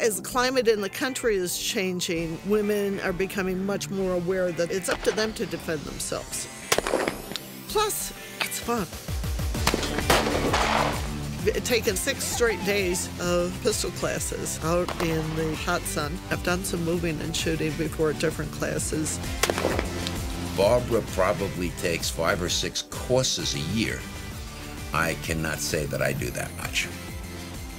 As the climate in the country is changing, women are becoming much more aware that it's up to them to defend themselves. Plus, it's fun. Taken 6 straight days of pistol classes out in the hot sun. I've done some moving and shooting before at different classes. Barbara probably takes 5 or 6 courses a year. I cannot say that I do that much.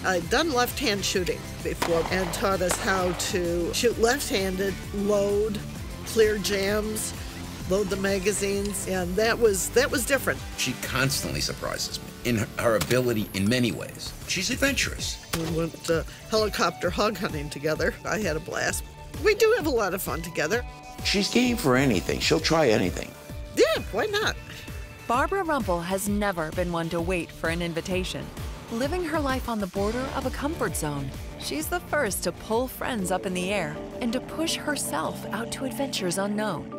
I've done left-hand shooting before and taught us how to shoot left-handed, load, clear jams, load the magazines, and that was different. She constantly surprises me in her ability in many ways. She's adventurous. We went helicopter hog hunting together. I had a blast. We do have a lot of fun together. She's game for anything. She'll try anything. Yeah, why not? Barbara Rumpel has never been one to wait for an invitation. Living her life on the border of a comfort zone, she's the first to pull friends up in the air and to push herself out to adventures unknown.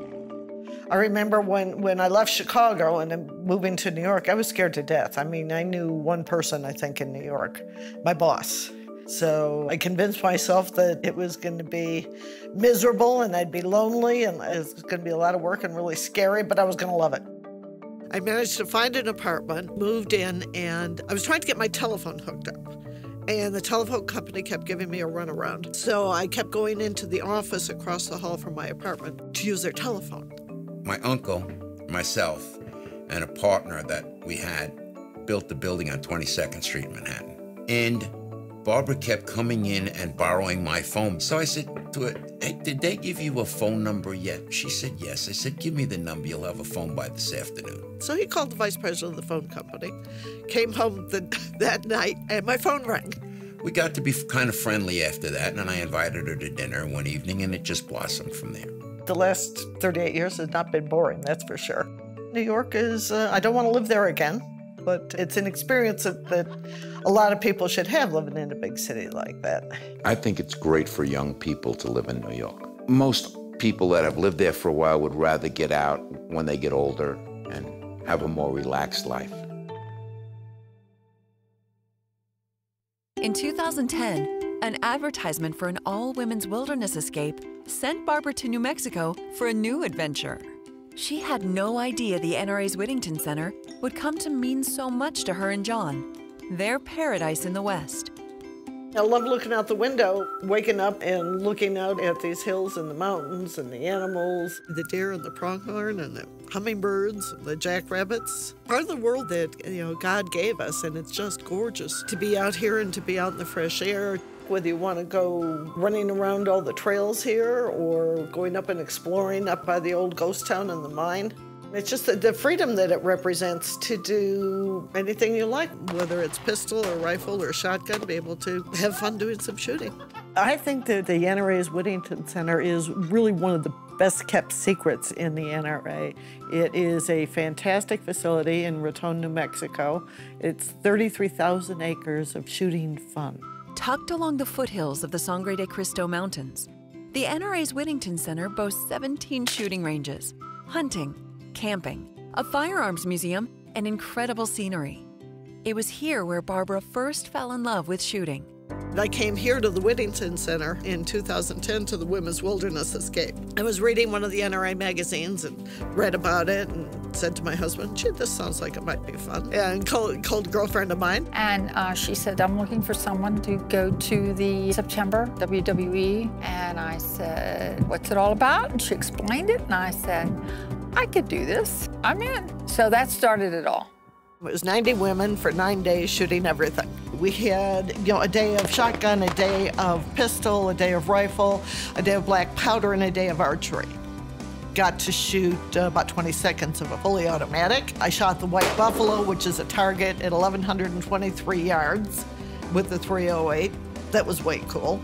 I remember when I left Chicago and moving to New York, I was scared to death. I mean, I knew one person, I think, in New York, my boss. So I convinced myself that it was going to be miserable and I'd be lonely and it was going to be a lot of work and really scary, but I was going to love it. I managed to find an apartment, moved in, and I was trying to get my telephone hooked up. And the telephone company kept giving me a runaround. So I kept going into the office across the hall from my apartment to use their telephone. My uncle, myself, and a partner that we had built the building on 22nd Street in Manhattan. And Barbara kept coming in and borrowing my phone. So I said to her, hey, did they give you a phone number yet? She said, yes. I said, give me the number. You'll have a phone by this afternoon. So he called the vice president of the phone company, came home that night, and my phone rang. We got to be kind of friendly after that, and I invited her to dinner one evening, and it just blossomed from there. The last 38 years has not been boring, that's for sure. New York is, I don't want to live there again, but it's an experience that a lot of people should have living in a big city like that. I think it's great for young people to live in New York. Most people that have lived there for a while would rather get out when they get older and have a more relaxed life. In 2010, an advertisement for an all-women's wilderness escape sent Barbara to New Mexico for a new adventure. She had no idea the NRA's Whittington Center would come to mean so much to her and John, their paradise in the West. I love looking out the window, waking up and looking out at these hills and the mountains and the animals, the deer and the pronghorn and the hummingbirds and the jackrabbits. Part of the world that, God gave us, and it's just gorgeous to be out here and to be out in the fresh air. Whether you want to go running around all the trails here or going up and exploring up by the old ghost town and the mine. It's just the freedom that it represents to do anything you like, whether it's pistol or rifle or shotgun, to be able to have fun doing some shooting. I think that the NRA's Whittington Center is really one of the best kept secrets in the NRA. It is a fantastic facility in Raton, New Mexico. It's 33,000 acres of shooting fun. Tucked along the foothills of the Sangre de Cristo Mountains, the NRA's Whittington Center boasts 17 shooting ranges, hunting, camping, a firearms museum, and incredible scenery. It was here where Barbara first fell in love with shooting. I came here to the Whittington Center in 2010 to the Women's Wilderness Escape. I was reading one of the NRA magazines and read about it and said to my husband, gee, this sounds like it might be fun. And called a girlfriend of mine. And she said, I'm looking for someone to go to the September WWE. And I said, what's it all about? And she explained it. And I said, I could do this. I'm in. So that started it all. It was 90 women for 9 days shooting everything. We had, a day of shotgun, a day of pistol, a day of rifle, a day of black powder, and a day of archery. Got to shoot about 20 seconds of a fully automatic. I shot the white buffalo, which is a target at 1,123 yards with the .308. That was way cool.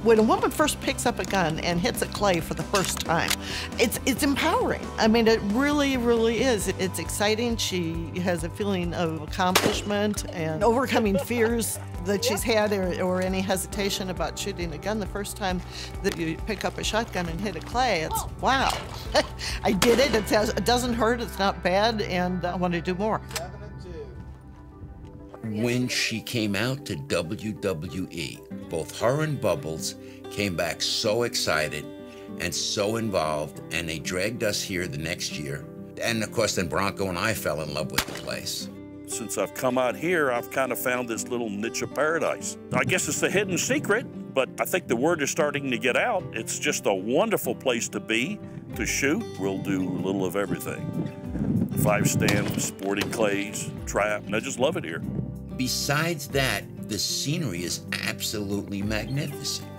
When a woman first picks up a gun and hits a clay for the first time, it's empowering. I mean, it really, really is. It's exciting. She has a feeling of accomplishment and overcoming fears that she's had or any hesitation about shooting a gun. The first time that you pick up a shotgun and hit a clay, it's wow. I did it. It doesn't hurt. It's not bad, and I want to do more. When she came out to WWE, both her and Bubbles came back so excited and so involved, and they dragged us here the next year. And of course, then Bronco and I fell in love with the place. Since I've come out here, I've kind of found this little niche of paradise. I guess it's the hidden secret, but I think the word is starting to get out. It's just a wonderful place to be, to shoot. We'll do a little of everything. 5-stand, sporting clays, trap, and I just love it here. Besides that, the scenery is absolutely magnificent.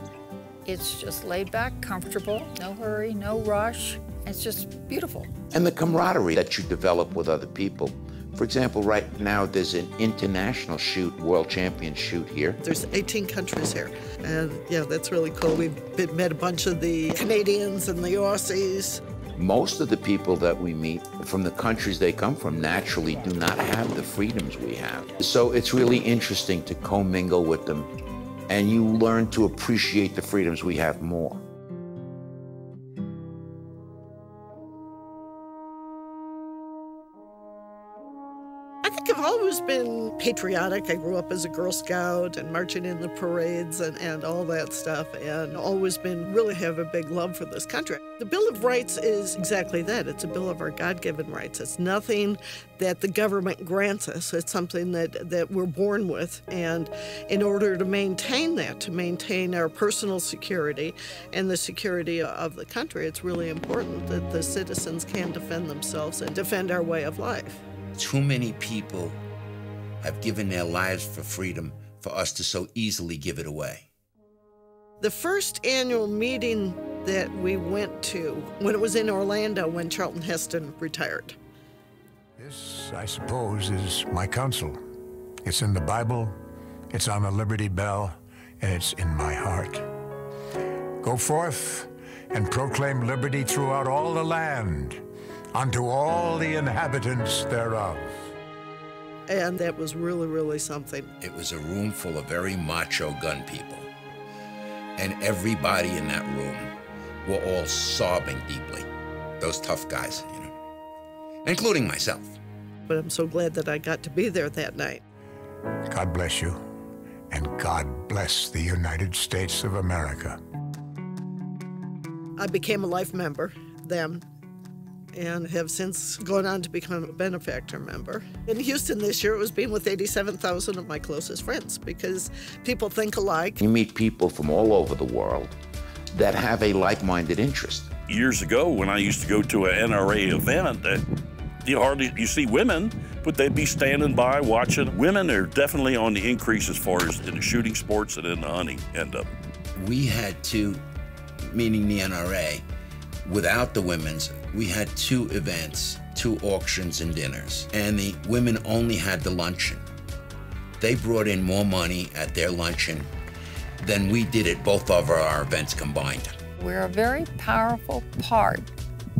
It's just laid back, comfortable, no hurry, no rush. It's just beautiful. And the camaraderie that you develop with other people. For example, right now there's an international shoot, world champion shoot here. There's 18 countries here, and yeah, that's really cool. We've met a bunch of the Canadians and the Aussies. Most of the people that we meet from the countries they come from naturally do not have the freedoms we have. So it's really interesting to commingle with them, and you learn to appreciate the freedoms we have more. I think I've always been patriotic. I grew up as a Girl Scout and marching in the parades and all that stuff, and always been really have a big love for this country. The Bill of Rights is exactly that. It's a bill of our God-given rights. It's nothing that the government grants us. It's something that we're born with, and in order to maintain that, to maintain our personal security and the security of the country, it's really important that the citizens can defend themselves and defend our way of life. Too many people have given their lives for freedom for us to so easily give it away. The first annual meeting that we went to, when it was in Orlando, when Charlton Heston retired. This, I suppose, is my counsel. It's in the Bible, it's on the Liberty Bell, and it's in my heart. Go forth and proclaim liberty throughout all the land, unto all the inhabitants thereof. And that was really, really something. It was a room full of very macho gun people. And everybody in that room were all sobbing deeply. Those tough guys, you know, including myself. But I'm so glad that I got to be there that night. God bless you, and God bless the United States of America. I became a life member then, and have since gone on to become a benefactor member. In Houston this year, it was being with 87,000 of my closest friends, because people think alike. You meet people from all over the world that have a like-minded interest. Years ago, when I used to go to an NRA event, you see women, but they'd be standing by watching. Women are definitely on the increase as far as in the shooting sports and in the hunting end up. We had two, meaning the NRA, without the women's, we had 2 events, 2 auctions and dinners, and the women only had the luncheon. They brought in more money at their luncheon than we did at both of our events combined. We're a very powerful part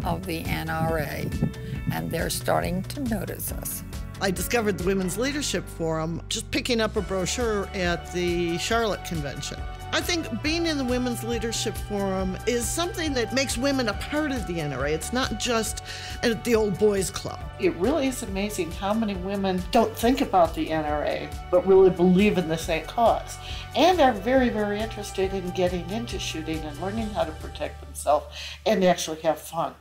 of the NRA, and they're starting to notice us. I discovered the Women's Leadership Forum just picking up a brochure at the Charlotte Convention. I think being in the Women's Leadership Forum is something that makes women a part of the NRA. It's not just at the old boys club. It really is amazing how many women don't think about the NRA, but really believe in the same cause, and are very, very interested in getting into shooting and learning how to protect themselves and actually have fun.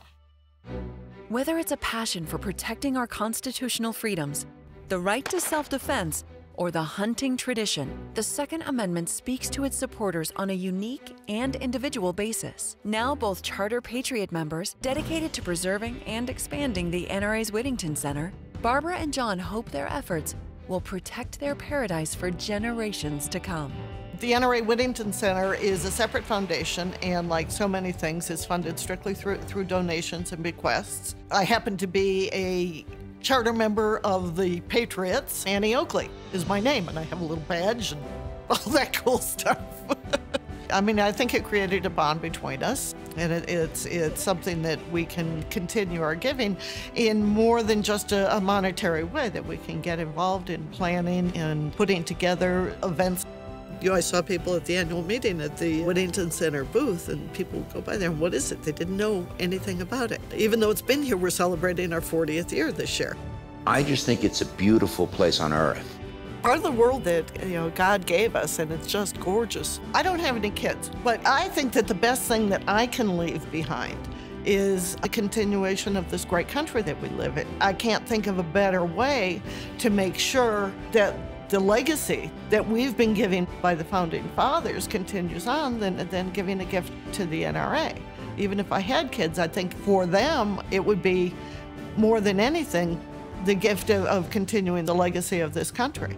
Whether it's a passion for protecting our constitutional freedoms, the right to self-defense, or the hunting tradition, the Second Amendment speaks to its supporters on a unique and individual basis. Now both Charter Patriot members, dedicated to preserving and expanding the NRA's Whittington Center, Barbara and John hope their efforts will protect their paradise for generations to come. The NRA Whittington Center is a separate foundation, and like so many things, is funded strictly through donations and bequests. I happen to be a charter member of the Patriots. Annie Oakley is my name, and I have a little badge and all that cool stuff. I mean, I think it created a bond between us, and it's something that we can continue our giving in more than just a monetary way, that we can get involved in planning and putting together events. You know, I saw people at the annual meeting at the Whittington Center booth, and people would go by there, and what is it? They didn't know anything about it. Even though it's been here, we're celebrating our 40th year this year. I just think it's a beautiful place on earth. part of the world that, God gave us, and it's just gorgeous. I don't have any kids, but I think that the best thing that I can leave behind is a continuation of this great country that we live in. I can't think of a better way to make sure that the legacy that we've been given by the Founding Fathers continues on than giving a gift to the NRA. Even if I had kids, I think for them it would be more than anything the gift of continuing the legacy of this country.